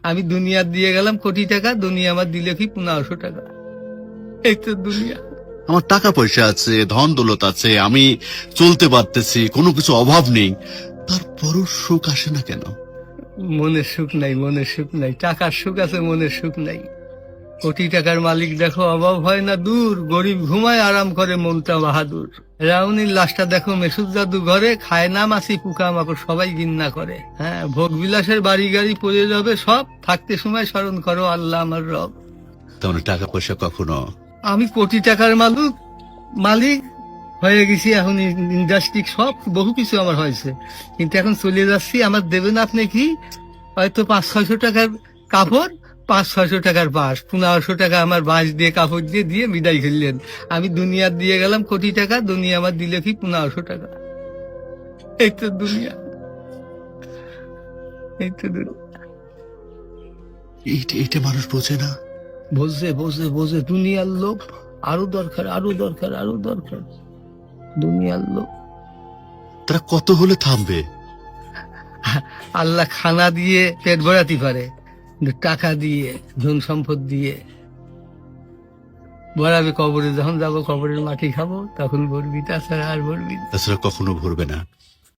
আমি দুনিয়া দিয়ে গেলাম কোটি টাকা, দুনিয়া আমার দিলে কি 1500 টাকা। এই তো দুনিয়া। আমার টাকা পয়সা আছে, ধন দৌলত আছে, আমি চলতে পারতেছি, কোনো কিছু অভাব নেই, তারপরও সুখ আসে না কেন? মনের সুখ নাই, মনের সুখ নাই। টাকার সুখ আছে, মনের সুখ নাই। কোটি টাকার মালিক দেখো অভাব হয় না দূর, গরিব ঘুমায় আরাম করে মনটা বাহাদুর। রাউনির লাশটা দেখো মেসুদ জাদু ঘরে, খায় না মাছি পোকা মাকড় সবাই ঘিন্না করে। হ্যাঁ, ভোগ বিলাসের বাড়ি গাড়ি পড়ে যাবে সব, থাকতে সময় স্মরণ করো আল্লাহ আমার রব। তেমন টাকা পয়সা কখনো? আমি কোটি টাকার মালিক হয়ে গেছি, এখন ইন্ডাস্ট্রি সব বহু কিছু আমার হয়েছে, কিন্তু এখন চলে যাচ্ছি। আমার দেবেন আপনি কি হয়তো 500-600 টাকার কাপড়, 500-600 টাকার বাঁশ, 1500 টাকা আমার বাঁশ দিয়ে কাপড় দিয়ে দিয়ে বিদায় করলেন। আমি দুনিয়া দিয়ে গেলাম কোটি টাকা, দুনিয়া আমার দিলে কি 1500 টাকা। এই তো দুনিয়া, এই তো দুনিয়া। এইটা মানুষ বোঝে না। বোঝে বোঝে বোঝে, দুনিয়ার লোক আরো দরকার, আরো দরকার, আরো দরকার, দুনিয়ার লোক। তারা কত হলে থামবে? আল্লাহ খানা দিয়ে পেট ভরাতে পারে, কিন্তু টাকা দিয়ে, ধন সম্পদ দিয়ে ভরাবে কবরে। যখন যাবো কবরের মাটি খাবো তখন ভরবি, তাছাড়া আর ভরবি না। তাছাড়া কখনো ভরবে না।